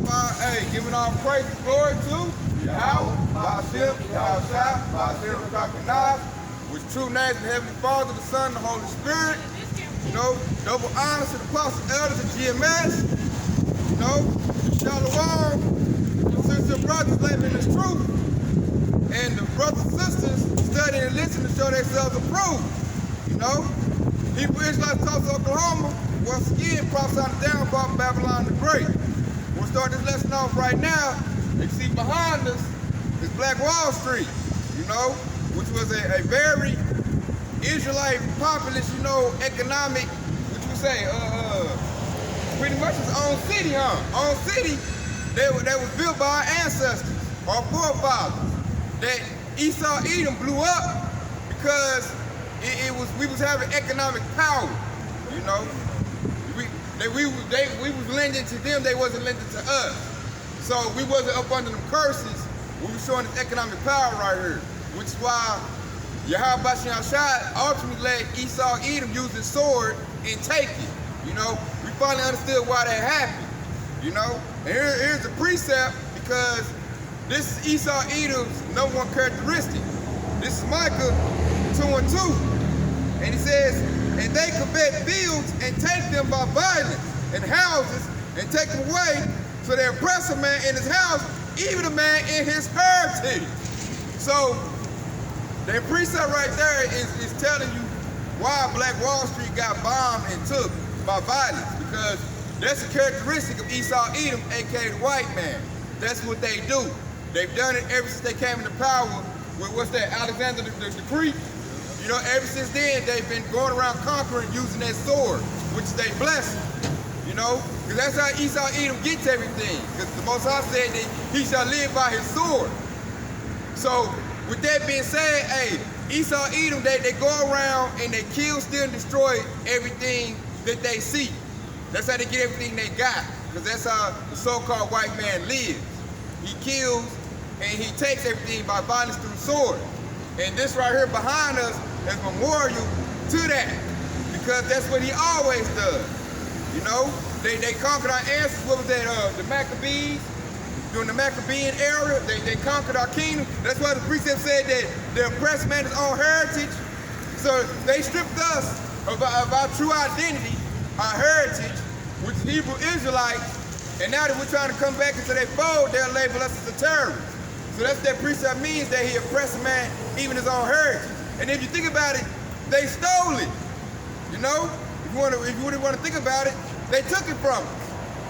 start by, giving all praise and glory to Yahweh, Ba'ashem, Yahushua, Ba'ashem, Rakakanath, which true names the Heavenly Father, the Son, and the Holy Spirit. You know, double honors to the apostles, elders, and GMS. You know, Shalom, sisters and brothers living in this truth. And the brothers and sisters studying and listening to show themselves approved. You know, Hebrew Israelites, Tulsa, Oklahoma, once again prophesying the downfall of Babylon the Great. We'll start this lesson off right now. You see behind us is Black Wall Street, you know, which was a very Israelite populous, you know, economic, what you say, pretty much its own city, huh? Own city that was built by our ancestors, our forefathers. That Esau Edom blew up because we was having economic power, you know. We was lending to them, they wasn't lending to us. So we wasn't up under them curses. We were showing this economic power right here, which is why Yahweh Yahushua ultimately let Esau Edom use his sword and take it. You know, we finally understood why that happened. You know, and here's the precept, because this is Esau Edom's number one characteristic. This is Micah 2:2, and he says, and they covet fields and take them by violence, and houses and take them away, so they oppress a man in his house, even a man in his heritage. So the precept right there is telling you why Black Wall Street got bombed and took by violence, because that's a characteristic of Esau Edom, aka the white man. That's what they do. They've done it ever since they came into power with, what's that, Alexander the Great. You know, ever since then, they've been going around conquering using that sword, which is their blessing, you know? Because that's how Esau Edom gets everything. Because the Most High said that he shall live by his sword. So, with that being said, hey, Esau Edom, they go around and they kill, steal, and destroy everything that they see. That's how they get everything they got. Because that's how the so-called white man lives. He kills and he takes everything by violence through the sword. And this right here behind us is memorial to that, because that's what he always does. You know, they conquered our ancestors. What was that? The Maccabees. During the Maccabean era, they conquered our kingdom. That's why the precept said that the oppressed man is own heritage. So they stripped us of our true identity, our heritage, which is Hebrew Israelites. And now that we're trying to come back into their fold, they'll label us as a terrorist. So that's that precept means, that he oppressed a man, even his own heritage. And if you think about it, they stole it. You know, if you really want to think about it, they took it from us.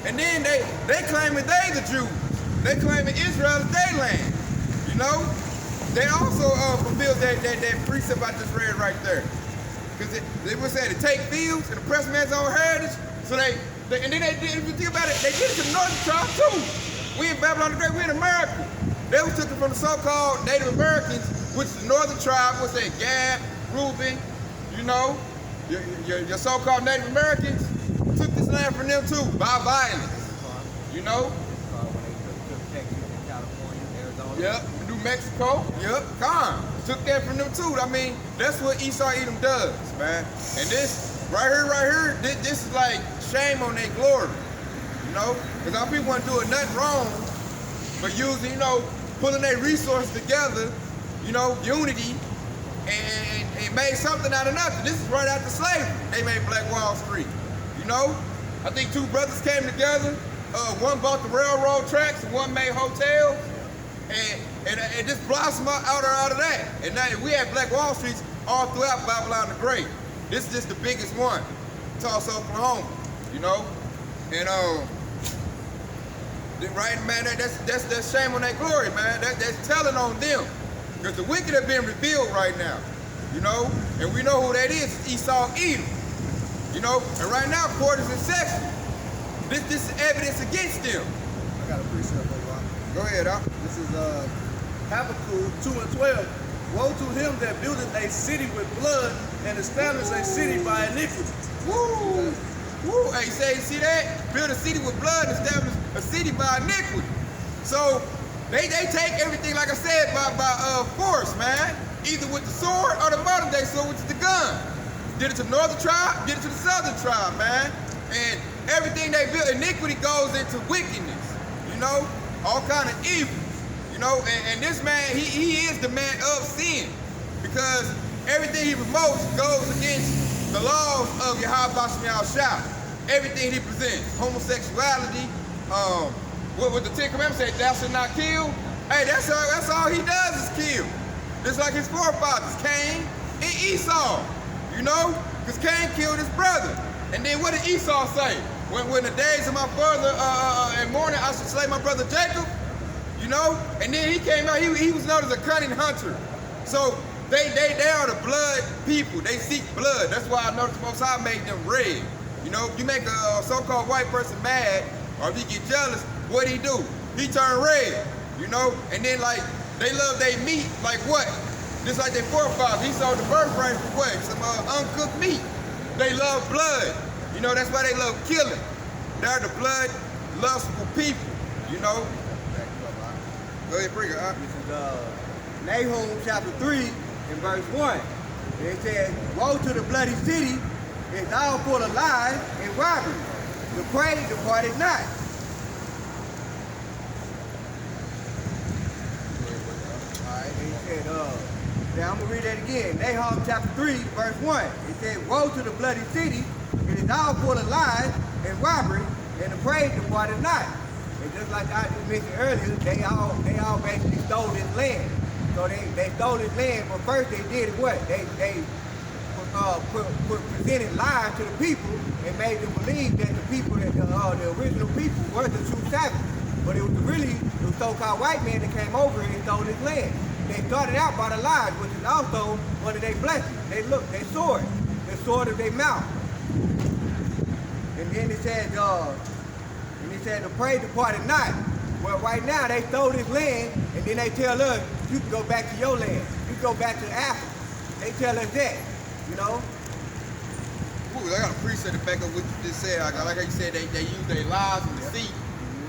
And then they claiming they the Jews. They claiming Israel is their land. You know, they also fulfilled that precept I just read right there. Because they would say to take fields and oppress man's own heritage. So and then if you think about it, they did it to the northern tribe too. We in Babylon the Great, we in America. They was taken from the so-called Native Americans, which is the northern tribe, what's that, Gad, Reuben, you know, your so-called Native Americans took this land from them too, by violence, you know? Yep, New Mexico, yep, took that from them too. I mean, that's what Esau Edom does, man. And this, right here, this is like shame on their glory, you know? Because our people weren't doing nothing wrong, but using, you know, pulling their resources together, you know, unity, and made something out of nothing. This is right after slavery. They made Black Wall Street, you know? I think two brothers came together. One bought the railroad tracks, and one made hotels, and it just blossomed out of that. And now we have Black Wall Streets all throughout Babylon the Great. This is just the biggest one, Tulsa, Oklahoma, you know? And right, man, that's shame on their glory, man. That's telling on them. Because the wicked have been revealed right now, you know? And we know who that is, it's Esau Edom, you know? And right now, court is in session. This is evidence against them. I got a precept for you. Go ahead, Al. This is Habakkuk 2:12. Woe to him that buildeth a city with blood and established a city by iniquity. Woo! Woo! Hey, see that? Build a city with blood, establish a city by iniquity. So they take everything, like I said, by force, man. Either with the sword or the modern day sword, which is the gun. Did it to the northern tribe, did it to the southern tribe, man. And everything they built, iniquity goes into wickedness. know, all kind of evil, you know, and this man, he is the man of sin, because everything he promotes goes against the laws of Yahweh Shai. Everything he presents, homosexuality, what the Ten Commandments say, thou shalt not kill. Hey, that's all he does is kill. Just like his forefathers, Cain and Esau, you know, because Cain killed his brother. And then what did Esau say? When the days of my brother in mourning, I should slay my brother Jacob, you know? And then he came out, he was known as a cunning hunter. So they are the blood people. They seek blood. That's why I noticed the Most High made them red. You know, if you make a so-called white person mad, or if he get jealous, what he do? He turn red, you know? And then like, they love their meat like what? Just like their forefathers. He sold the birthright for what? Some uncooked meat. They love blood. You know, that's why they love killing. They're the blood lustful people, you know? Go ahead, bring it up. This is Nahum chapter 3 and verse 1. It says, woe to the bloody city, it's all full of lies and robbery. The prey departed not. Alright, and it said, now I'm going to read that again. Nahum chapter 3, verse 1. It said, woe to the bloody city, it is all full of lies and robbery, and the prey departed not. And just like I just mentioned earlier, they all basically stole this land. So they stole this land, but first they did what? They presented lies to the people and made them believe that the people, that the original people were the true savages. But it was really the so-called white man that came over and stole this land. They started out by the lies, which is also one of their blessings. They sword, the sword of their mouth. And then it said, the prey departed not. Well, right now they stole this land, and then they tell us, you can go back to your land. You can go back to Africa. They tell us that, you know? Ooh, I got to appreciate the back of what you just said. Like how you said, they use their lies and deceit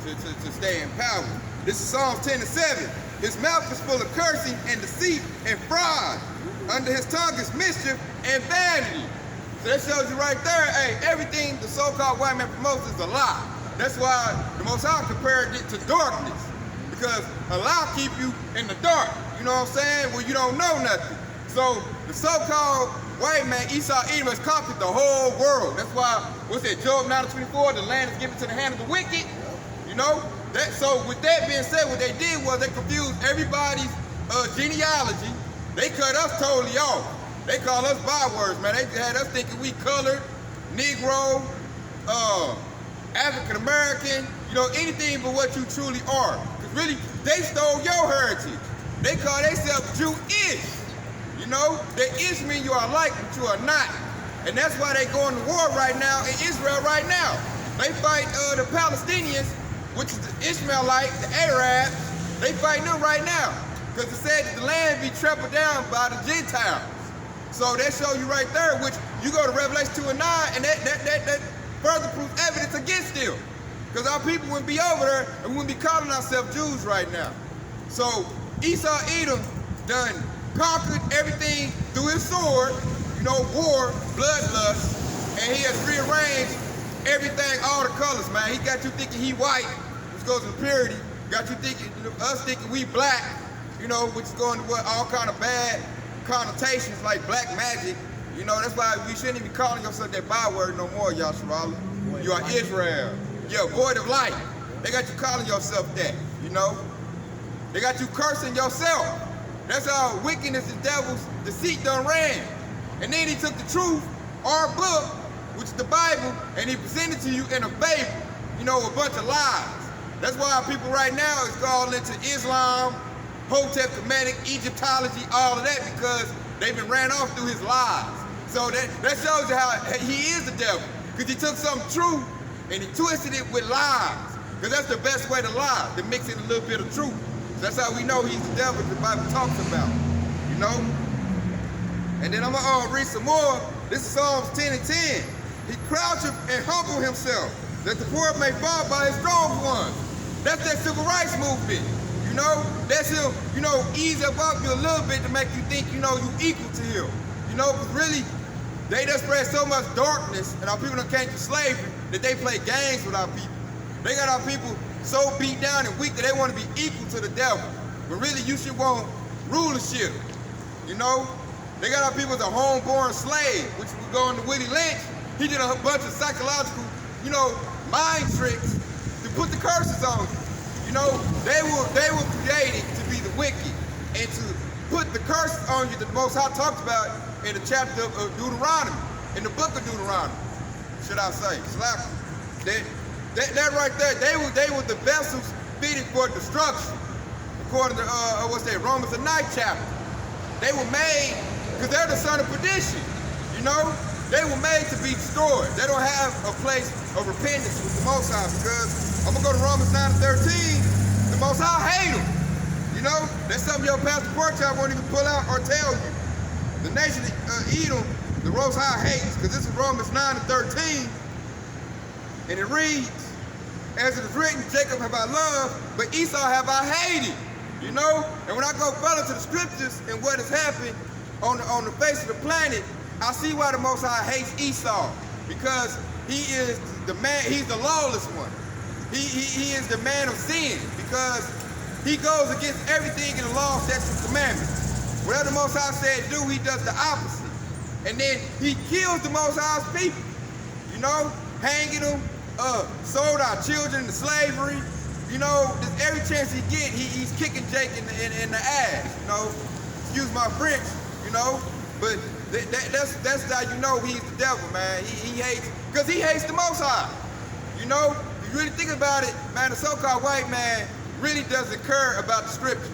to stay in power. This is Psalms 10 and 7. His mouth is full of cursing and deceit and fraud. Under his tongue is mischief and vanity. So that shows you right there, hey, everything the so-called white man promotes is a lie. That's why the Most High compared it to darkness, because a lie keep you in the dark, you know what I'm saying, where you don't know nothing. So the so-called white man, Esau Edom, has conquered the whole world. That's why, what's that, Job 9:24, the land is given to the hand of the wicked, you know? So with that being said, what they did was they confused everybody's genealogy. They cut us totally off. They call us bywords, man. They had us thinking we colored, Negro, African American, you know, anything but what you truly are. Because really, they stole your heritage. They call themselves Jewish. You know, the ish mean you are like, but you are not. And that's why they going to war right now in Israel right now. They fight the Palestinians, which is the Ishmaelite, the Arabs. They fighting them right now. Because it said that the land be trampled down by the Gentiles. So that show you right there, which you go to Revelation 2 and 9, and that further proof evidence against them. Because our people wouldn't be over there, and we wouldn't be calling ourselves Jews right now. So Esau Edom done conquered everything through his sword, you know, war, bloodlust, and he has rearranged everything, all the colors, man. He got you thinking he white, which goes to purity. Got you thinking, us thinking we black, you know, which is going to what, all kind of bad connotations like black magic. You know, that's why we shouldn't even be calling yourself that byword no more, Yasharala. You are Israel. You're void of light. They got you calling yourself that, you know? They got you cursing yourself. That's how wickedness and devil's deceit done ran. And then he took the truth, our book, which is the Bible, and he presented to you in a fable, you know, a bunch of lies. That's why our people right now is called into Islam, Hotep, Kemetic, Egyptology, all of that, because they've been ran off through his lies. So that shows you how he is the devil, because he took something true and he twisted it with lies, because that's the best way to lie, to mix in a little bit of truth. So that's how we know he's the devil the Bible talks about, you know? And then I'm going to read some more. This is Psalms 10 and 10. He croucheth and humble himself, that the poor may fall by his strong ones. That's that civil rights movement. You know, that's him, you know, ease up you a little bit to make you think, you know, you equal to him. You know, because really, they done spread so much darkness and our people done came to slavery that they play games with our people. They got our people so beat down and weak that they want to be equal to the devil. But really, you should want rulership. You know, they got our people as a homeborn slave, which we go into Willie Lynch. He did a bunch of psychological, you know, mind tricks to put the curses on you. You know, they were created to be the wicked and to put the curses on you that the Most High talked about in the chapter of Deuteronomy, in the book of Deuteronomy, should I say, Slack. That right there, they were the vessels fitted for destruction, according to Romans the 9th chapter. They were made because they're the son of perdition. You know, they were made to be destroyed. They don't have a place of repentance with the Most High, because I'm gonna go to Romans 9:13. The Most High hate them. You know, that's something your pastor Porchop won't even pull out or tell you. The nation of Edom, the Most High hates, because this is Romans 9:13, and it reads, "As it is written, Jacob have I loved, but Esau have I hated." You know, and when I go further to the scriptures and what has happened on the face of the planet, I see why the Most High hates Esau, because he is the man. He's the lawless one. He is the man of sin, because he goes against everything in the law, statutes, and commandments. Whatever the Most High said do, he does the opposite, and then he kills the Most High's people. You know, hanging them. Sold our children into slavery. You know, every chance he get, he's kicking Jake in the ass. You know, excuse my French. You know, but that's how you know he's the devil, man. He hates, because he hates the Most High. You know, if you really think about it, man, the so-called white man really doesn't care about the scriptures.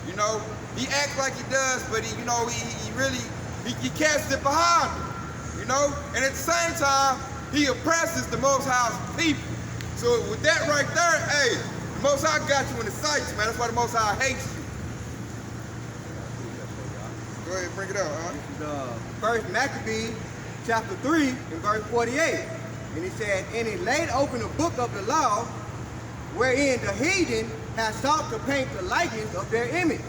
You know, he acts like he does, but he really casts it behind him. You know, and at the same time, he oppresses the Most High's people. So with that right there, hey, the Most High got you in the sights, man. That's why the Most High hates you. Go ahead, bring it up, huh? This is First Maccabees, chapter 3, and verse 48. And he said, "And he laid open the book of the law, wherein the heathen has sought to paint the likeness of their image."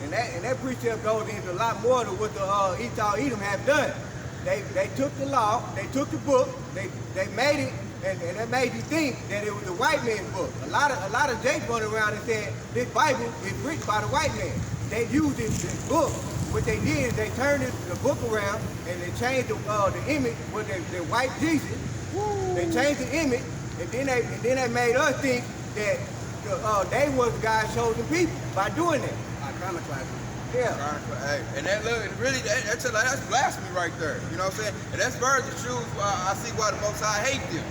And that precept goes into a lot more than what the Esau Edom have done. They took the law, they took the book, they made it, and that made you think that it was the white man's book. A lot of Jakes went around and said this Bible is written by the white man. They used this book. What they did is they turned the book around and they changed the image with the white Jesus. Woo. They changed the image, and then they made us think that they was God's chosen people by doing that. Iconoclasm. Yeah. Hey, and that's blasphemy right there. You know what I'm saying? And that's very the truth. I see why the Most High hate them.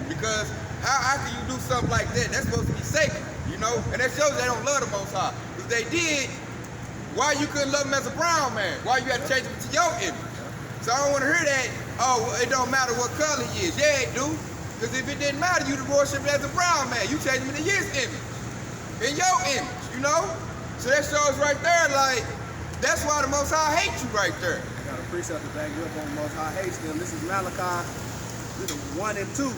Because how can you do something like that? That's supposed to be sacred, you know? And that shows they don't love the Most High. If they did, why you couldn't love him as a brown man? Why you had to change him to your image? So I don't want to hear that, oh, it don't matter what color he is. Yeah, it do. Because if it didn't matter, you'd worship him as a brown man. You change him into his image. In your image, you know? So that shows right there, like, that's why the Most High hates you right there. I got a precept to back you up on the Most High hates them. This is Malachi 1 and 2.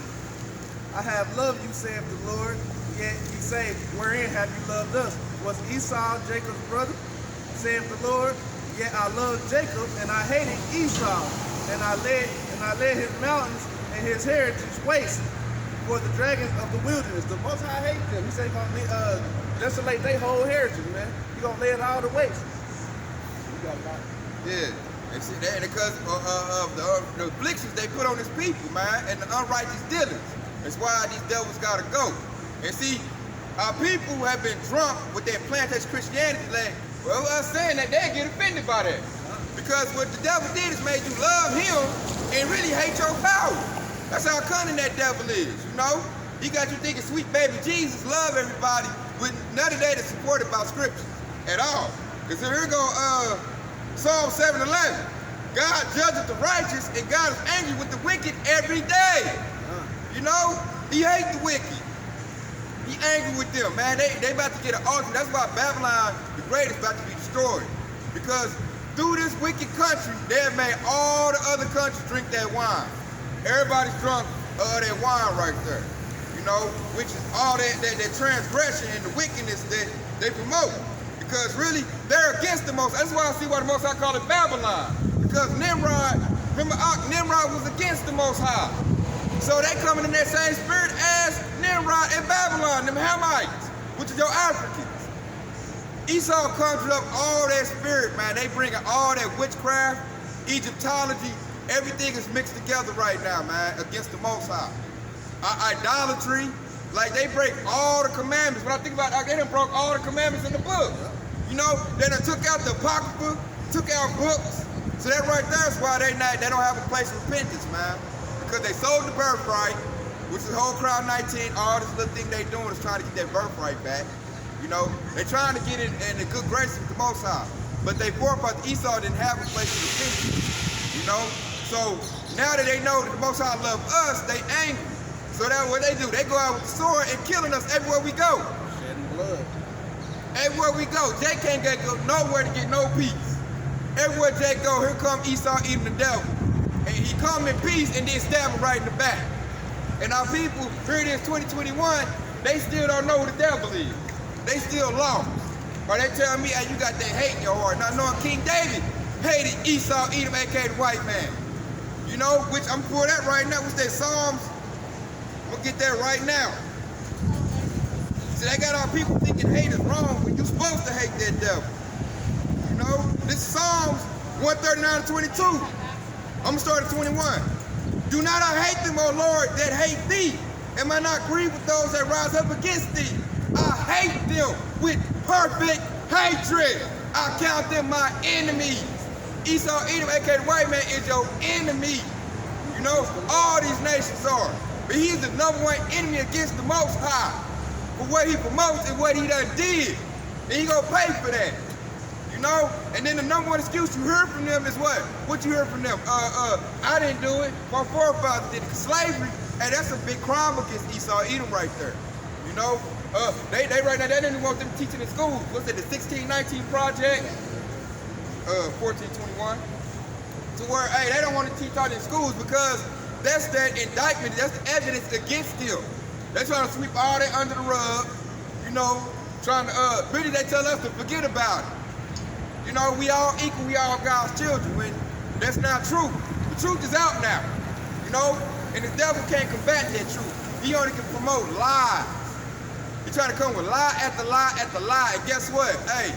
"I have loved you, saith the Lord, yet ye say, wherein have you loved us? Was Esau Jacob's brother? Saith the Lord, yet I loved Jacob, and I hated Esau, and I led his mountains and his heritage waste for the dragons of the wilderness." The Most High hates them. He said he's gonna desolate their whole heritage, man. He's gonna lay it all to waste. Yeah. And see that because of the afflictions they put on his people, man, and the unrighteous dealings. That's why these devils gotta go. And see, our people have been drunk with their plantation Christianity. Like, well, us saying that they get offended by that. Because what the devil did is made you love him and really hate your power. That's how cunning that devil is, you know? He got you thinking sweet baby Jesus love everybody with none of that is supported by scripture at all. Because here we go, Psalm 7:11. God judges the righteous and God is angry with the wicked every day. You know, he hates the wicked. He angry with them, man. They about to get an ultimate. That's why Babylon the Great is about to be destroyed. Because through this wicked country, they have made all the other countries drink that wine. Everybody's drunk of that wine right there. You know, which is all that transgression and the wickedness that they promote. Because really, they're against the Most. That's why I see why the Most High call it Babylon. Because Nimrod, remember Nimrod was against the Most High. So they coming in that same spirit as Nimrod. Nimrod and Babylon, them Hamites, which is your Africans. Esau conjured up all that spirit, man. They bringing all that witchcraft, Egyptology, everything is mixed together right now, man, against the Most High. Idolatry, like they break all the commandments. When I think about it, they done broke all the commandments in the book. You know, they done took out the Apocrypha, took out books. So that right there is why they don't have a place of repentance, man. Because they sold the birthright, which is whole crowd 19, all this little thing they doing is trying to get that birthright back. You know, they're trying to get in the good graces with the Most High. But they forefathers, Esau didn't have a place of repentance. You know? So now that they know that the Most High love us, they angry. So that's what they do. They go out with the sword and killing us everywhere we go. Shedding blood. Everywhere we go. Jay can't go nowhere to get no peace. Everywhere Jay go, here come Esau eating the devil. And he come in peace and then stab him right in the back. And our people, here it is 2021, they still don't know who the devil is. They still lost. Or they tell me, hey, you got that hate in your heart. Not knowing King David hated Esau, Edom, aka the white man. You know, which I'm for that right now. What's that Psalms? I'm gonna get that right now. See, they got our people thinking hate is wrong when you're supposed to hate that devil. You know, this is Psalms 139-22. I'm gonna start at 21. Do not I hate them, O Lord, that hate thee? Am I not grieved with those that rise up against thee? I hate them with perfect hatred. I count them my enemies. Esau, Edom, aka the white man, is your enemy. You know, all these nations are. But he's the #1 enemy against the Most High for what he promotes and what he done did. And he gonna pay for that. You know? And then the #1 excuse you heard from them is what? What you heard from them? I didn't do it. My forefathers did it. Slavery, hey, that's a big crime against Esau, Edom right there. You know? They right now, they didn't want them teaching in schools. What's it, the 1619 project? 1421. To where, hey, they don't want to teach out in schools because that's that indictment, that's the evidence against them. They're trying to sweep all that under the rug, you know, trying to, really they tell us to forget about it. You know, we all equal, we all God's children, when that's not true. The truth is out now, you know, and the devil can't combat that truth. He only can promote lies. He trying to come with lie after lie after lie, and guess what? Hey,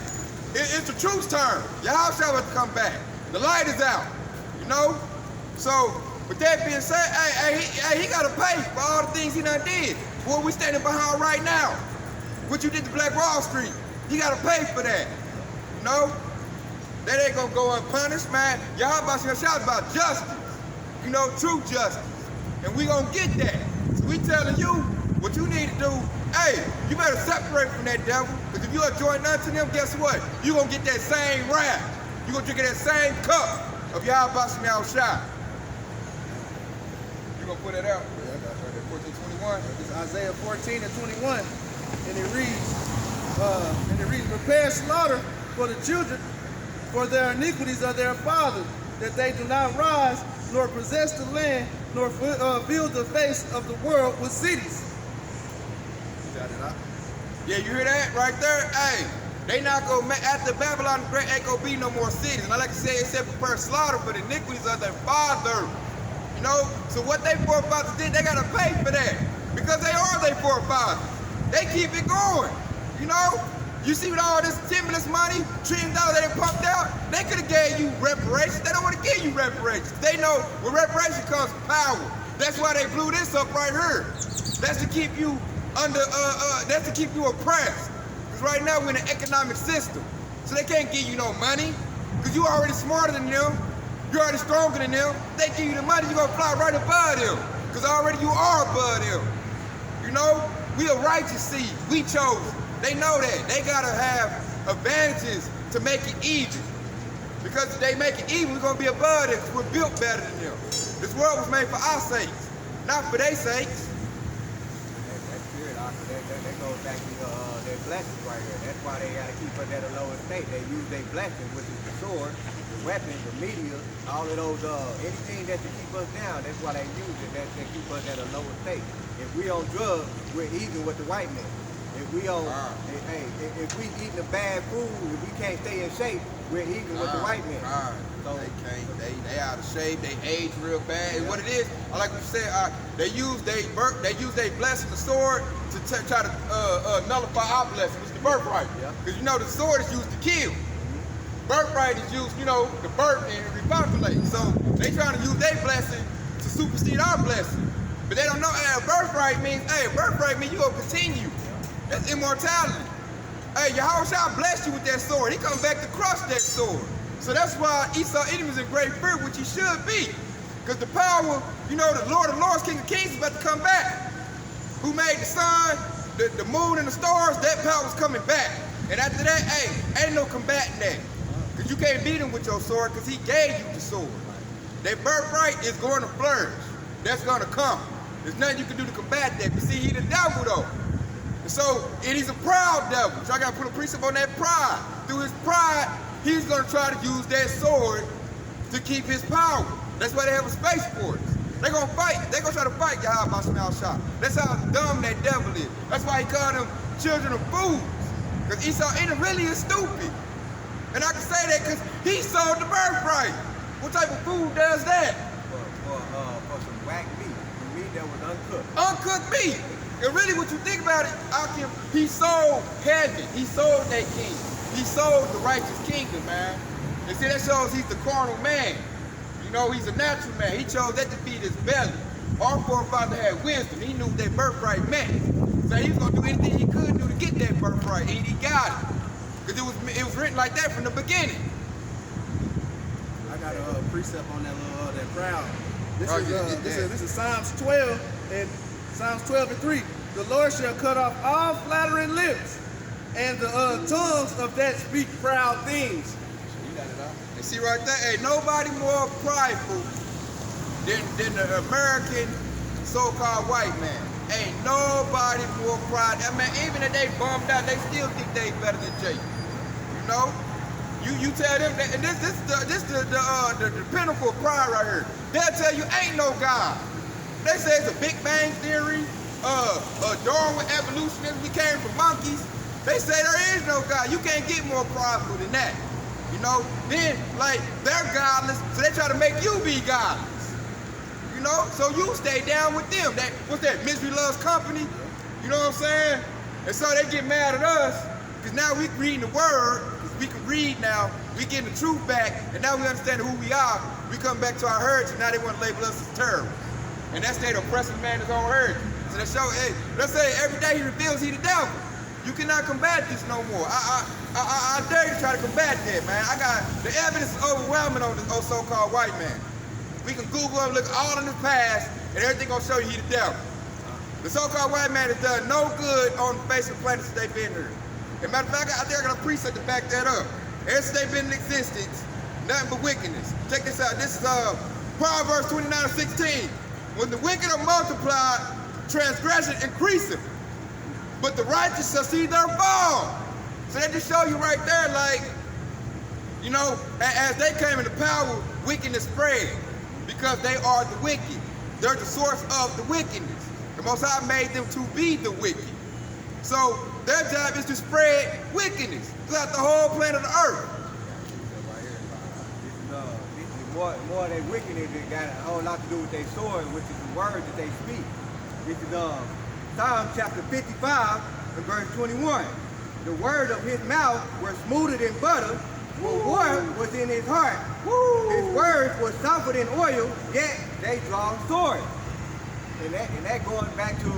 it's the truth's turn. Y'all shall have to come back. The light is out, you know? So, with that being said, he got to pay for all the things he done did. What we standing behind right now. What you did to Black Wall Street. He got to pay for that, you know? That ain't gonna go unpunished, man. Y'all about to shout about justice, you know, true justice. And we gonna get that. So we telling you what you need to do. Hey, you better separate from that devil, because if you are joined unto them, guess what? You gonna get that same wrath. You gonna drink that same cup of Yahweh Bashem Yahushua. You gonna put it out? Yeah, that's right there, 14:21. It's Isaiah 14:21, and it reads, prepare slaughter for the children, for their iniquities are their fathers, that they do not rise, nor possess the land, nor fill the face of the world with cities. Yeah, you hear that right there? Hey, they not gonna after Babylon the Great ain't gonna be no more cities. And I like to say, it said prepare slaughter for the iniquities of their father. You know, so what they forefathers did, they gotta pay for that because they are their forefathers. They keep it going. You know, you see with all this stimulus money, $1 trillion they pumped out, they could have gave you reparations. They don't want to give you reparations. They know with reparation comes power. That's why they blew this up right here. That's to keep you under, that's to keep you oppressed. Because right now we're in an economic system. So they can't give you no money. Because you already smarter than them. You're already stronger than them. They give you the money, you're gonna fly right above them. Because already you are above them. You know, we a righteous seed. We chose. They know that. They gotta have advantages to make it even. Because if they make it even, we're gonna be above it because we're built better than them. This world was made for our sakes, not for their sakes. That goes back to their blessings right here. That's why they got to keep us at a lower state. They use their blessings, which is the sword, the weapons, the media, all of those, anything that to keep us down. That's why they use it. That keep us at a lower state. If we on drugs, we're even with the white man. If we if we eating the bad food, if we can't stay in shape, we're eating with the white man. So they can't. They out of shape. They age real bad. And what it is, I like what you said. They use their blessing, the sword, to try to nullify our blessing. It's the birthright. Because you know the sword is used to kill. Birthright is used, you know, to birth and repopulate. So they trying to use their blessing to supersede our blessing. But they don't know, hey, birthright means you gonna continue. That's immortality. Hey, Yahushua blessed you with that sword. He come back to crush that sword. So that's why Esau Edom is in great fear, which he should be. Because the power, you know, the Lord of Lords, King of Kings is about to come back. Who made the sun, the moon, and the stars, that power is coming back. And after that, hey, ain't no combating that. Because you can't beat him with your sword because he gave you the sword. That birthright is going to flourish. That's going to come. There's nothing you can do to combat that. But see, he's the devil, though. And he's a proud devil. So I got to put a precept on that pride. Through his pride, he's going to try to use that sword to keep his power. That's why they have a space force. They're going to fight. They're going to try to fight Yahweh Shemel Shah. That's how dumb that devil is. That's why he called them children of fools. Because Esau Edom really is stupid. And I can say that because he sold the birthright. What type of food does that? For some whack meat. Meat that was uncooked. Uncooked meat. And really, what you think about it, he sold heaven. He sold that king. He sold the righteous kingdom, man. And see, that shows he's the carnal man. You know, he's a natural man. He chose that to feed his belly. Our forefather had wisdom. He knew what that birthright meant. So he was going to do anything he could do to get that birthright. And he got it. Because it was written like that from the beginning. I got a precept on that crowd. This is Psalms 12 and Psalms 12:3. The Lord shall cut off all flattering lips, and the tongues of that speak proud things. And see right there, ain't nobody more prideful than the American so-called white man. Ain't nobody more pride. I mean, even if they bummed out, they still think they better than Jake. You know? You tell them that, and this the pinnacle of pride right here. They'll tell you ain't no God. They say it's a Big Bang Theory, Darwin evolutionism, we came from monkeys. They say there is no God. You can't get more prideful than that. You know? Then, like, they're godless, so they try to make you be godless. You know? So you stay down with them. What's that? Misery loves company. You know what I'm saying? And so they get mad at us, because now we reading the word, we can read now, we getting the truth back, and now we understand who we are. We come back to our heritage, and now they want to label us as terrorists. And that's the oppressive man his own heritage. So they show, hey, let's say every day he reveals he the devil. You cannot combat this no more. I dare you to try to combat that, man. The evidence is overwhelming on this so-called white man. We can Google him, look all in the past, and everything gonna show you he the devil. The so-called white man has done no good on the face of the planet since they've been here. As a matter of fact, I think I got a precept to back that up. Ever since they've been in existence, nothing but wickedness. Check this out. This is Proverbs 29:16. When the wicked are multiplied, transgression increaseth, but the righteous shall see their fall. So that just show you right there, like, you know, as they came into power, wickedness spread because they are the wicked. They're the source of the wickedness. The Most High made them to be the wicked. So their job is to spread wickedness throughout the whole planet of the earth. More of their wickedness, it got a whole lot to do with their sword, which is the words that they speak. This is Psalm chapter 55 and verse 21. The word of his mouth were smoother than butter, but what was in his heart? His words were softer than oil, yet they draw swords. And that going back to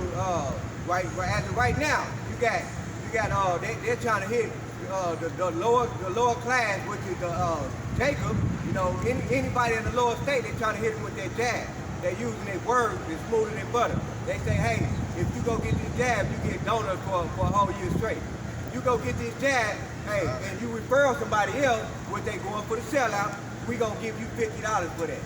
as of right now, they're trying to hit the lower class, which is Jacob. You know, anybody in the lower state, they're trying to hit him with their jab. They're using their words that's smoother than butter. They say, hey, if you go get this jab, you get donuts for a whole year straight. You go get this jab, hey, and you refer somebody else, what they going for the sellout, we gonna give you $50 for that.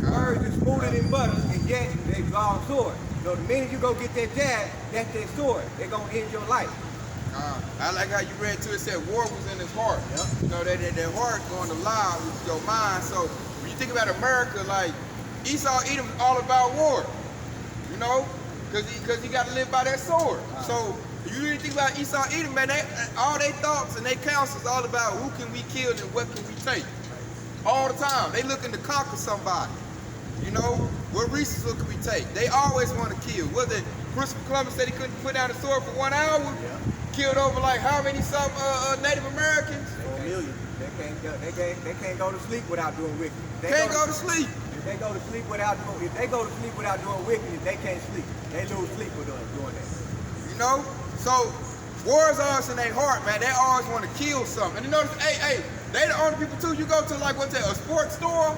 Words is smoother than butter, and yet they draw a sword. So the minute you go get that jab, that's their sword. They're gonna end your life. I like how you read too, it said war was in his heart. Yep. You know, that heart going to lie with your mind. So when you think about America, like Esau Edom is all about war. You know? Because he got to live by that sword. So You really think about Esau, Edom, man, all their thoughts and their counsels all about who can we kill and what can we take. All the time. They looking to conquer somebody. You know, what resources can we take? They always want to kill. Was it Christopher Columbus said he couldn't put down the sword for 1 hour? Yeah. Killed over like how many Native Americans? 4 million. They can't go to sleep without doing wickedness. Can't go to sleep. If they go to sleep without doing wickedness, they can't sleep. They lose sleep with doing that. You know? So wars are in their heart, man. They always want to kill something. And you notice, hey, they the only people too. You go to like what's that, a sports store,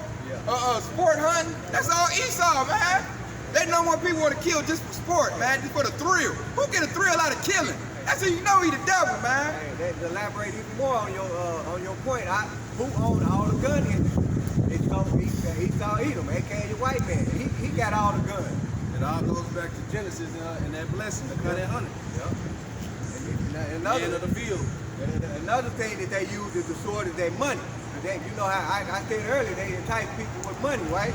sport hunting. That's all Esau, man. They know what people want to kill just for sport, man, just for the thrill. Who get a thrill out of killing? That's how you know he the devil, man. Hey, to elaborate even more on your point, who owned all the gun industry? It's Esau Edom, aka your white man. He got all the guns. It all goes back to Genesis and that blessing, the cut and honey. And The end of the field. another thing that they use is the sword is their money. You know how I said earlier, they entice people with money, right?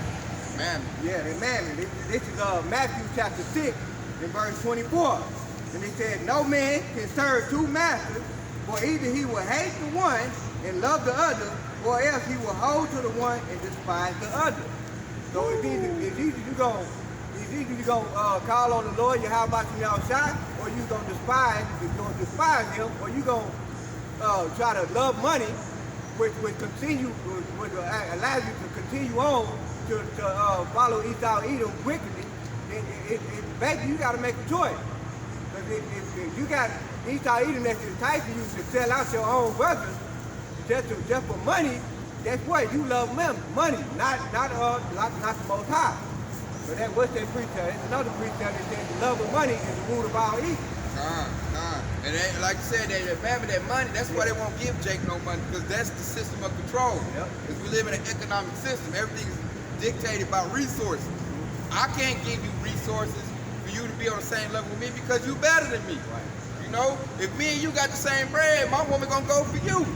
Man. Yeah, they mammon. This is Matthew chapter 6 in verse 24. And it said, no man can serve two masters, for either he will hate the one and love the other, or else he will hold to the one and despise the other. So it's either you gonna call on the Lord, how about you outside, or you gonna despise him, or you gonna try to love money, which allows you to continue on to follow Esau Edom wickedly. Basically you gotta make a choice. If you got Esau Edom that's enticing you to sell out your own brothers just for money, that's what you love money, not the Most High. So what's that precept? It's another precept that says the love of money is the root of all evil. And they, like you said, they remember that money. That's why they won't give Jake no money, because that's the system of control. Because we live in an economic system. Everything is dictated by resources. I can't give you resources for you to be on the same level with me because you're better than me. Right. You know, if me and you got the same bread, my woman gonna go for you.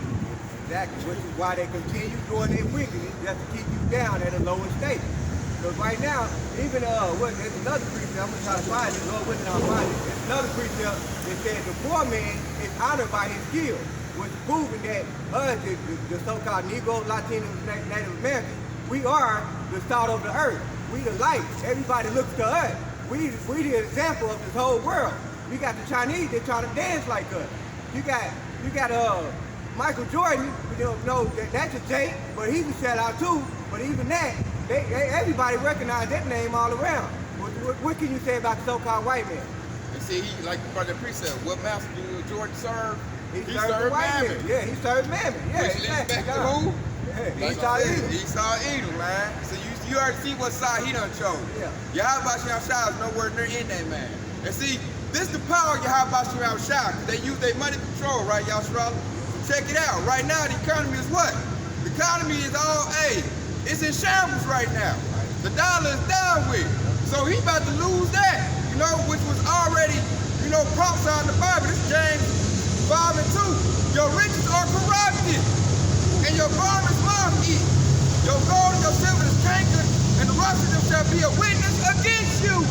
Exactly, which is why they continue doing their wickedness just to keep you down at a lower state. Because right now, even there's another precept, I'm gonna try to find it, Lord willing I'll find it. There's another precept that says the poor man is honored by his skill, which is proving that us, the so-called Negro, Latino, Native Americans, we are the salt of the earth. We the light. Everybody looks to us. We the example of this whole world. We got the Chinese, they're trying to dance like us. You got Michael Jordan, you know that's a Jake, but he's a sellout too. But even that, everybody recognize that name all around. What can you say about the so-called white man? You see, he like part of the precept. What master do Jordan serve? He served Mammon. Yeah, he served Mammon. Yeah, which exactly. links back to who? Yeah, Like Esau Edom. Esau Edom, man. So you already see what side he done chose. Yeah. Yahweh Shai is nowhere near in that man. And see, this the power of Yahweh Shai. They use their money control, right, Yahshua? Check it out. Right now, the economy is what? The economy is all, it's in shambles right now. The dollar is down with. So he about to lose that, you know, which was already, you know, prophesied in the Bible. This is James 5 and 2. Your riches are corrupted, and your garments moth-eat. Your gold and your silver is cankered, and the rust of them shall be a witness against you.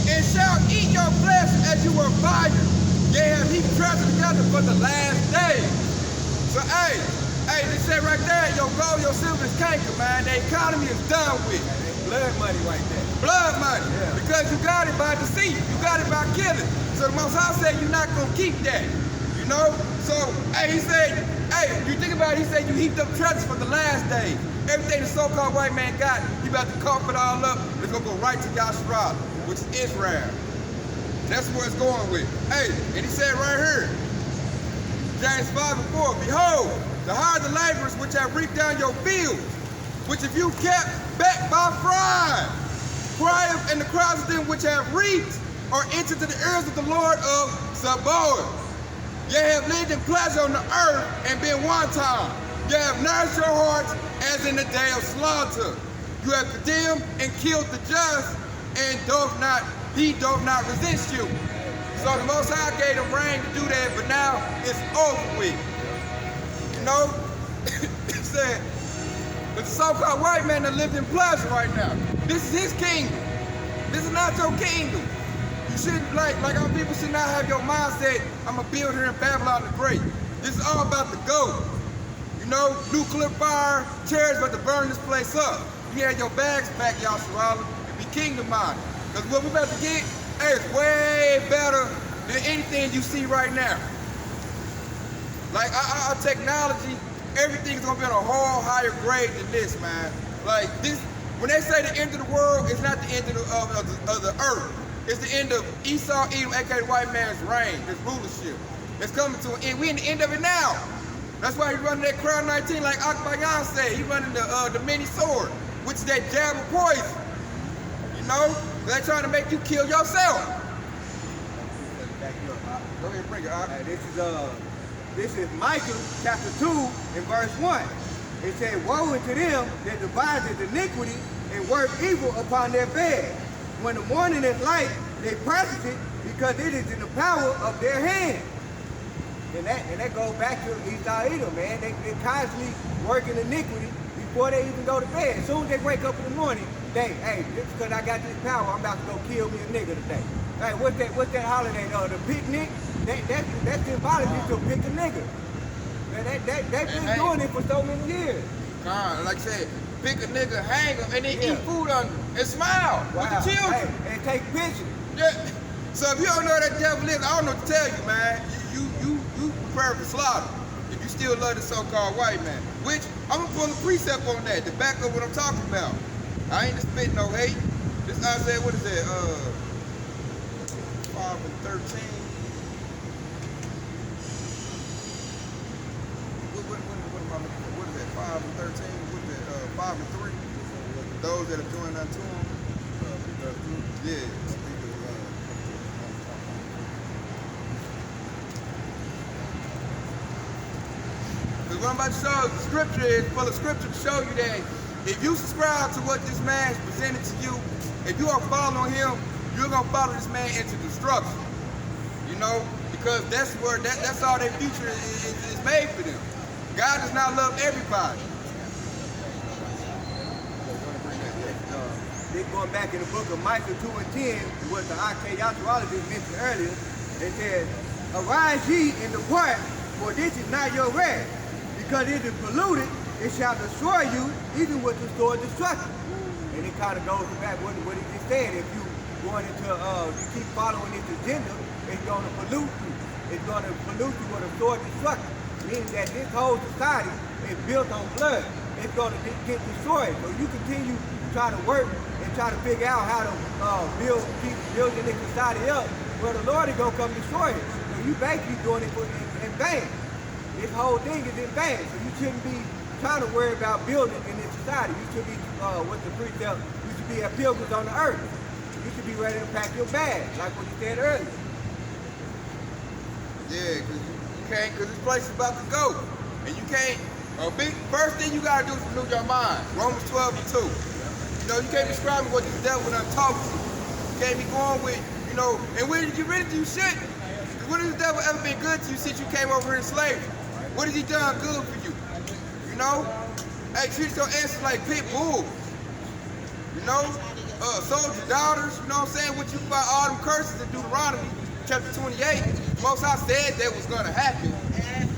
And shall eat your flesh as you were fire. Yea, have heaped treasure together for the last days. So, hey, they say right there, your gold, your silver is cankered, man. The economy is done with. Blood money right there. Blood money. Yeah. Because you got it by deceit. You got it by killing. So the Most High said you're not going to keep that. You know? So, he said, you think about it, he said you heaped up treasures for the last days. Everything the so-called white man got, he about to cough it all up. It's going to go right to Yahshua, which is Israel. That's where it's going with. And he said right here, James 5 and 4, behold, the hire the laborers which have reaped down your fields, which if you kept back by pride, and the cries of them which have reaped are entered to the ears of the Lord of Sabaoth. Ye have lived in pleasure on the earth and been wanton. Ye have nourished your hearts as in the day of slaughter. You have condemned and killed the just, and he doth not resist you. So the Most High gave them rain to do that, but now it's over with. You know, he said, but the so-called white man that lived in pleasure right now, this is his kingdom. This is not your kingdom. You shouldn't, like our people should not have your mindset, I'm a builder in Babylon the Great. This is all about the goal. You know, nuclear fire, chariots about to burn this place up. You had your bags packed, y'all surrounded, and be kingdom minded. Because what we're about to get, hey, is way better than anything you see right now. Like our technology, everything's gonna be on a whole higher grade than this, man. Like this, when they say the end of the world, it's not the end of the earth. It's the end of Esau, Edom, aka the white man's reign, his rulership. It's coming to an end. We're in the end of it now. That's why he's running that Crown 19 like Akbayan said. He's running the mini sword, which is that jab of poison. You know? They're trying to make you kill yourself. Go ahead, bring it up. This is Micah chapter 2 and verse 1. It said, woe unto them that deviseth iniquity and work evil upon their bed. When the morning is light, they practice it because it is in the power of their hand. And that goes back to Esau, Edom, man. They constantly working iniquity before they even go to bed. As soon as they wake up in the morning, hey, just because I got this power, I'm about to go kill me a nigga today. Hey, what's that holiday? The picnic? That's symbology to pick a nigga. Man, they've been doing it for so many years. Like I said, pick a nigga, hang him, and then eat food under him, and smile with the children. Hey, and take pictures. Yeah. So if you don't know what that devil is, I don't know what to tell you, man. You prepare for slaughter if you still love the so-called white man. Which, I'm gonna pull a precept on that to back up what I'm talking about. I ain't just spitting no hate. This Isaiah, what is that? 5 and 13. What am I looking for? What is that? 5 and 13? What is that? 5 and 3? Those that have joined unto him. Yeah. Because what I'm about to show you, the scripture is full of scripture to show you that if you subscribe to what this man's presented to you, if you are following him, you're gonna follow this man into destruction. You know, because that's all their future is made for them. God does not love everybody. They're going back in the book of Micah 2 and 10, what the archaeologist mentioned earlier. It says, arise ye and depart, for this is not your rest. Because it is polluted, it shall destroy you, even with the sword destruction. And it kind of goes back what he just said. If you going into, you keep following this agenda, it's going to pollute you. It's going to pollute you with a sword destruction. Meaning that this whole society is built on blood. It's going to get destroyed. So you continue trying to work and try to figure out how to keep building this society up, well, the Lord is going to come destroy it. So you basically doing it in vain. This whole thing is in vain. So you shouldn't be trying to worry about building in this society. You should be, what's the precept? You should be a pilgrims on the earth. You should be ready to pack your bags, like what you said earlier. Yeah, because you can't, because this place is about to go. And you can't, first thing you got to do is renew your mind. Romans 12 and 2. You know, you can't be describing what this devil done taught you. You can't be going with, you know, and when did you really do shit? When has the devil ever been good to you since you came over here in slavery? What has he done good for you? You know? Hey, treat your ancestors like pit bulls. You know? Sold your daughters, you know what I'm saying? What you about all them curses in Deuteronomy chapter 28. Most I said that was gonna happen.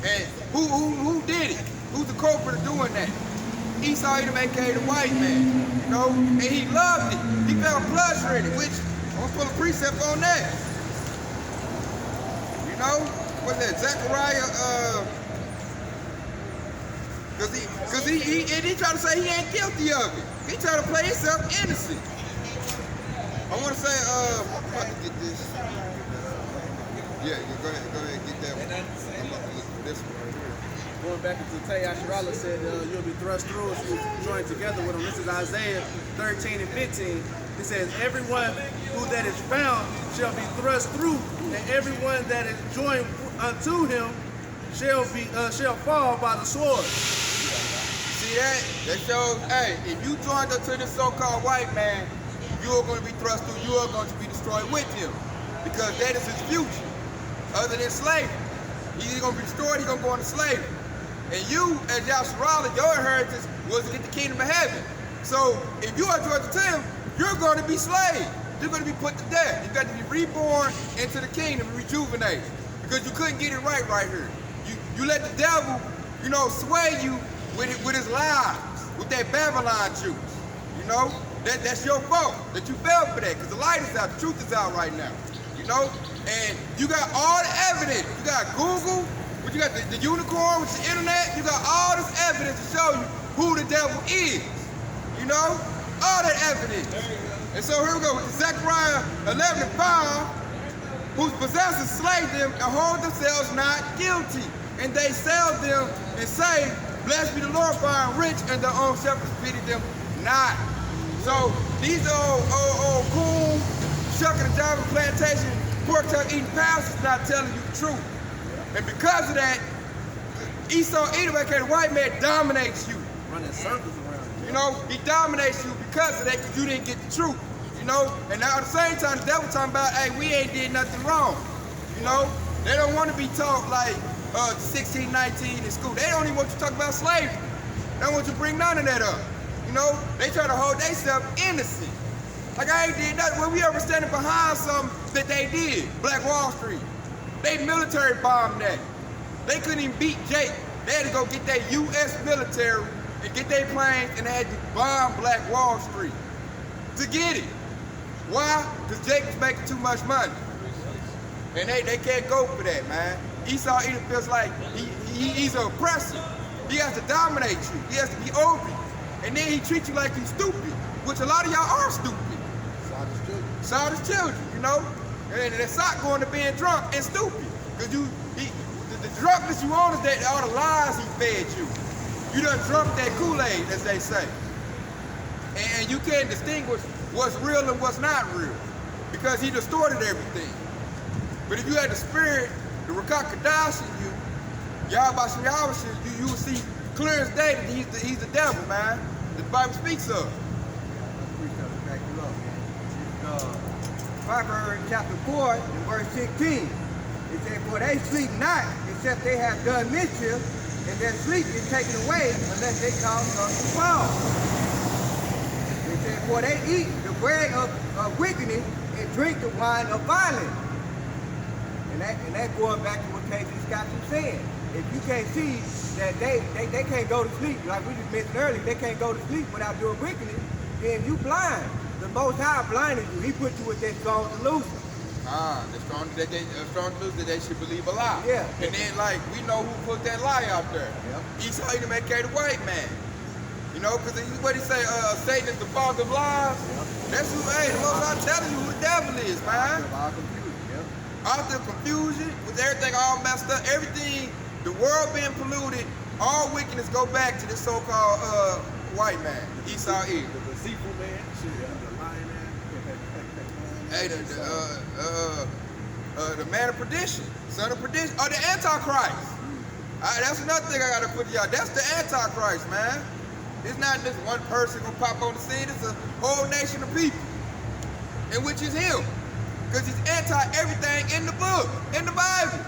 And who did it? Who's the culprit of doing that? Esau, Edom, aka the white man. You know? And he loved it. He found pleasure in it, which I'm gonna put a precept on that. You know? What's that? Zechariah, Cause he try to say he ain't guilty of it. He try to play himself innocent. I want to say, I'm about to get this. Yeah, go ahead, get that one. I'm about to look for this one right here. Going back into Tay Asherallah said you'll be thrust through if you join together with him. This is Isaiah 13 and 15. It says, everyone who that is found shall be thrust through, and everyone that is joined unto him shall fall by the sword. See that? That shows, hey, if you joined up to this so-called white man, you are going to be thrust through, you are going to be destroyed with him. Because that is his future. Other than slavery. He's going to be destroyed, he's going to go into slavery. And you, as Yasharala, your inheritance was to get the kingdom of heaven. So, if you are joined to him, you're going to be slaves. you're going to be put to death. You got to be reborn into the kingdom and rejuvenated because you couldn't get it right here. You let the devil, you know, sway you with his lies, with that Babylon juice. You know, that's your fault that you fell for that because the light is out, the truth is out right now. You know, and you got all the evidence. You got Google, but you got the unicorn with the internet. You got all this evidence to show you who the devil is. You know, all that evidence. And so here we go with Zechariah 11:5, whose possessors slay them and hold themselves not guilty. And they sell them and say, blessed be the Lord, for I am rich, and their own shepherds pity them not. So these old cool, shucking and jiving plantation, pork chop eating pastors not telling you the truth. And because of that, Esau Edom, the white man, dominates you. Running circles around you. You know, he dominates you because of that, because you didn't get the truth. You know, and now at the same time, the devil talking about, hey, we ain't did nothing wrong. You know, they don't want to be taught like 16, 19 in school. They don't even want you to talk about slavery. They don't want you to bring none of that up. You know, they try to hold themselves innocent. Like I ain't did nothing. When we ever standing behind something that they did, Black Wall Street, they military bombed that. They couldn't even beat Jake. They had to go get their U.S. military and get their planes, and they had to bomb Black Wall Street to get it. Why? Because Jake was making too much money. And they can't go for that, man. Esau Edom feels like he's an oppressor. He has to dominate you. He has to be over you. And then he treats you like you stupid, which a lot of y'all are stupid. Saw his children, you know? And it's not going to being drunk and stupid. Because the drunkenness you on is that all the lies he fed you. You done drunk that Kool-Aid, as they say. And you can't distinguish what's real and what's not real. Because he distorted everything. But if you had the spirit, the Ruach Kadash in you, you will see clear as day that he's the devil, man. That the Bible speaks of. Proverbs chapter 4 and verse 16. It says, for they sleep not, except they have done mischief, and their sleep is taken away unless they cause some to fall. It says, for they eat the bread of wickedness and drink the wine of violence. And that's going back to what Casey Scott was saying. If you can't see that they can't go to sleep, like we just mentioned earlier, they can't go to sleep without doing wickedness, then you blind. The Most High blinded you. He put you with that strong delusion. The strong delusion that they should believe a lie. Yeah. And then, like, we know who put that lie out there. Yep. Esau Edom, aka the white man. You know, because what he say, Satan is the father of lies. Yep. That's who, hey, the Most High telling you who the devil is, man. Out there confusion, with everything all messed up, everything, the world being polluted, all wickedness go back to this so-called white man, Esau Edom. The deceitful man, the lying man. Hey, the man of perdition, son of perdition, or the Antichrist. That's another thing I gotta put to y'all. That's the Antichrist, man. It's not just one person gonna pop on the scene, it's a whole nation of people, in which is him. Because he's anti-everything in the book, in the Bible.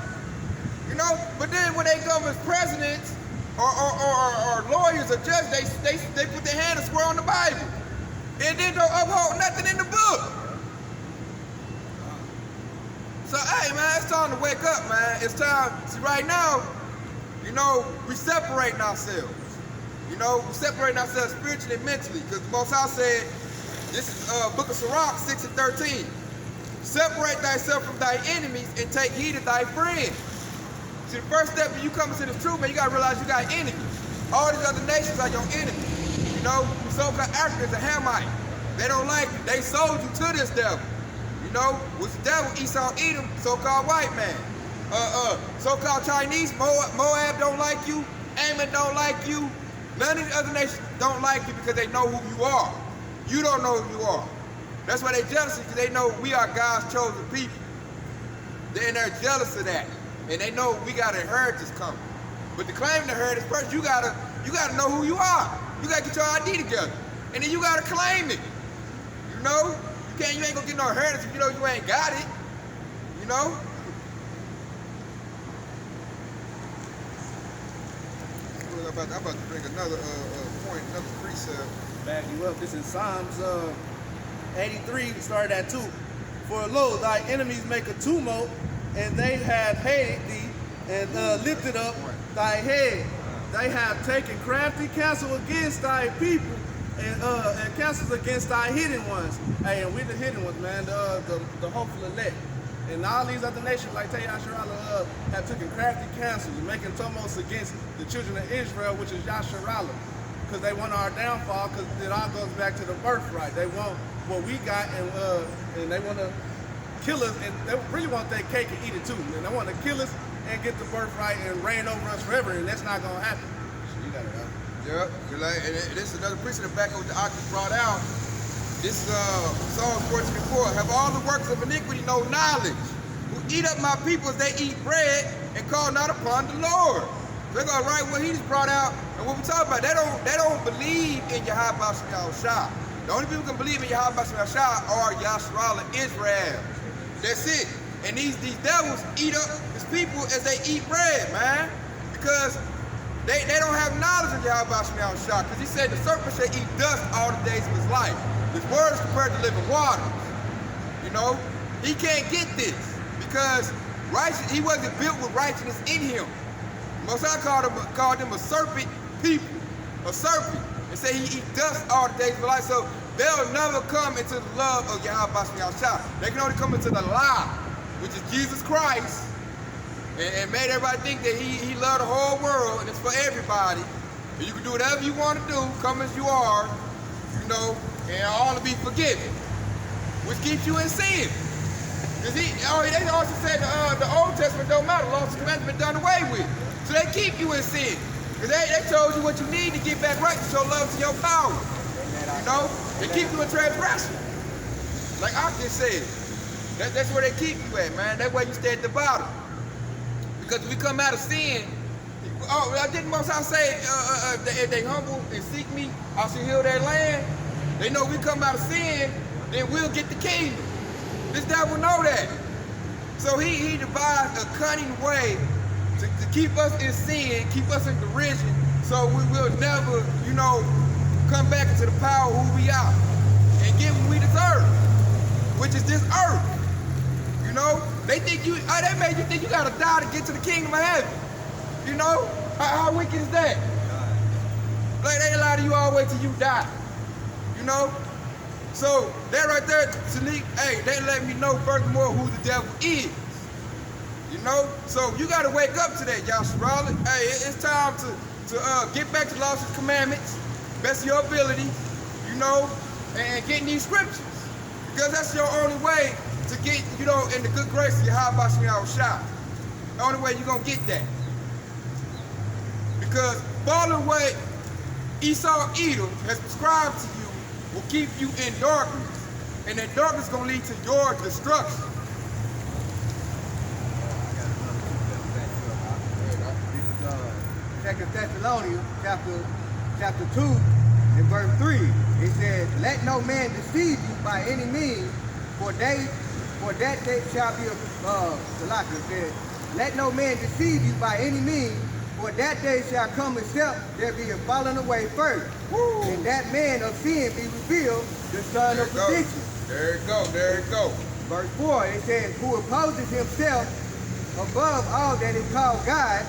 You know, but then when they go as presidents or lawyers or judges, they put their hand and swear on the Bible. And then don't uphold nothing in the book. So, hey, man, it's time to wake up, man. It's time, see, right now, you know, we separating ourselves. You know, we separating ourselves spiritually and mentally. Because the Most High said, this is Book of Sirach 6 and 13. Separate thyself from thy enemies and take heed of thy friends. See, the first step when you come into the truth, man, you gotta realize you got enemies. All these other nations are your enemies. You know, so-called Africans are Hamite. They don't like you. They sold you to this devil. You know, what's the devil? Esau Edom, so-called white man. So-called Chinese, Moab don't like you. Ammon don't like you. None of the other nations don't like you because they know who you are. You don't know who you are. That's why they're jealous, because they know we are God's chosen people. They're jealous of that. And they know we got an inheritance coming. But to claim the inheritance first, you gotta know who you are. You gotta get your ID together. And then you gotta claim it. You know? You ain't gonna get no inheritance if you know you ain't got it. You know? I'm about to bring another point, another precept. Back you up. This is Psalms 83 started at 2. For lo, thy enemies make a tumult, and they have hated thee, and lifted up thy head. They have taken crafty counsel against thy people, and counsels against thy hidden ones. Hey, and we the hidden ones, man, the hopeful elect. And all these other nations, like Yasharala, have taken crafty counsels, making tumults against the children of Israel, which is Yasharala, because they want our downfall, because it all goes back to the birthright. They want what we got, and they want to kill us, and they really want their cake and eat it too. And they want to kill us and get the birthright and reign over us forever, and that's not going to happen. So you got it out. Yep, and this is another precedent back what the Ox brought out. This is Psalm 14:4. Have all the works of iniquity no knowledge, who eat up my people as they eat bread and call not upon the Lord. They're going right what he just brought out and what we talk about. They don't believe in Yahweh Shah. The only people who can believe in Yahweh Shah are Yasharala, Israel. That's it. And these devils eat up his people as they eat bread, man. Because they don't have knowledge of Yahweh Shah. Because he said the serpent shall eat dust all the days of his life. His word is compared to living water. You know, he can't get this because he wasn't built with righteousness in him. Most I called him a serpent people, a serpent, and say he eat dust all the days of his life. So they'll never come into the love of Yahweh Shah. They can only come into the lie, which is Jesus Christ, and made everybody think that he loved the whole world and it's for everybody. And you can do whatever you want to do, come as you are, you know, and all to be forgiven, which keeps you in sin. Because they also said the Old Testament don't matter, the law and commandments been done away with. So they keep you in sin. Because they told you what you need to get back right to show love to your power. You know? They keep you in transgression. Like I just said. That's where they keep you at, man. That way you stay at the bottom. Because if we come out of sin, didn't Most High say, if they humble and seek me, I shall heal their land? They know we come out of sin, then we'll get the kingdom. This devil know that. So he devised a cunning way to keep us in sin, keep us in derision, so we will never, you know, come back into the power of who we are and get what we deserve, which is this earth. You know, they made you think you gotta die to get to the kingdom of heaven. You know, how wicked is that? Like they lie to you all the way till you die. You know, so that right there, Salik, hey, they let me know furthermore who the devil is. You know, so you gotta wake up to that, Yasharala. Hey, it's time to get back to laws and commandments, best of your ability, you know, and getting these scriptures. Because that's your only way to get, you know, in the good grace of Yahweh Shah. The only way you're gonna get that. Because following what Esau Edom has prescribed to you will keep you in darkness. And that darkness is gonna lead to your destruction. Second Thessalonians chapter 2 and verse 3. It says, let no man deceive you by any means, for that day shall be let no man deceive you by any means, for that day shall come except there be a falling away first. Woo. And that man of sin be revealed, the son of perdition. There it go. Verse 4, it says, who opposes himself above all that is called God,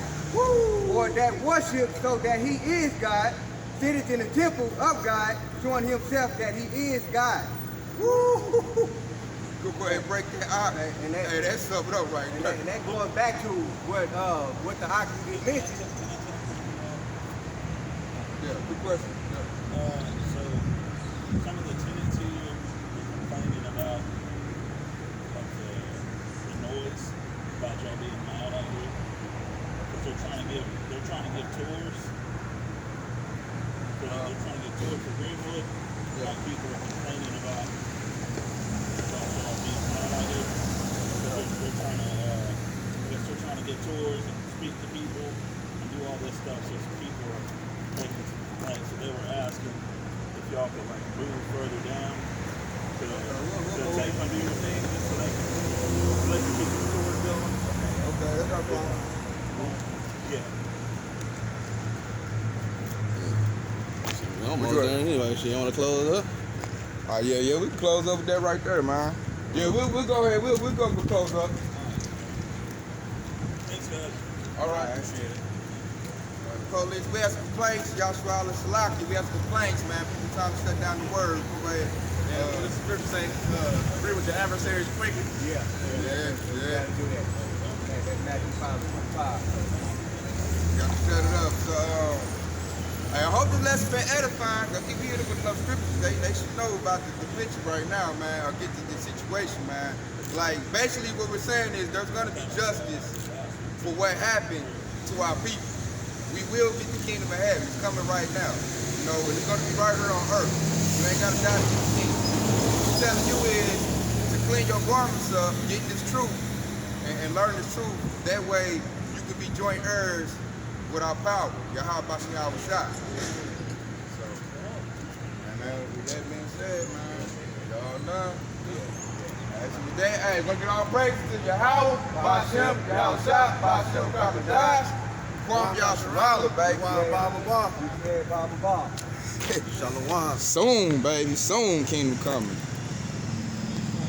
or that worship so that he is God, sitteth in the temple of God, showing himself that he is God. Woo! Go ahead and break that out. Hey, that's something up right there. And that goes back to what the Ox just mentioned. Yeah, good question. Yeah. So some of the tendency of complaining about like the noise about y'all being loud out here. They're trying to give tours. They're trying to give tours for Greenwood. Yeah. Like people are complaining about y'all being loud out here. They're trying to get tours and speak to people and do all this stuff. So people are making some complaints. So they were asking if y'all could like move further down to take under your thing just so they can keep the tours going. Okay, that's not a problem. Yeah. We're almost done anyway. She want to close up? Yeah, we can close up with that right there, man. Yeah, we'll go ahead. We'll go close up. Thanks, guys. All right. Appreciate it. Police, we have some complaints. Yashua Salaki, we have some complaints, man. People trying to shut down the word. Go ahead. What the scripture say, agree with your adversaries quickly. Yeah. Yeah. Gotta do that. That's Matthew 5:25. Got to shut it up. So, I hope the lesson been edifying, because if you hear with enough scriptures, they should know about the picture right now, man, or get to the situation, man. Like, basically what we're saying is there's going to be justice for what happened to our people. We will get the kingdom of heaven. It's coming right now. You know, and it's going to be right here on earth. You ain't got to die to get the kingdom. What I'm telling you is to clean your garments up, get this truth, and learn this truth. That way, you can be joint heirs with our power. Yahweh Bashim our shot. So, and with that being said, man, y'all done. That's the day. Hey, we're going to get all praises to Yahweh Bashim, Yahweh Shot, Bashim Crocodiles. Kwam Yasharala, baby. Yeah, Baba Bar. Shalom. Soon, baby. Soon, kingdom coming.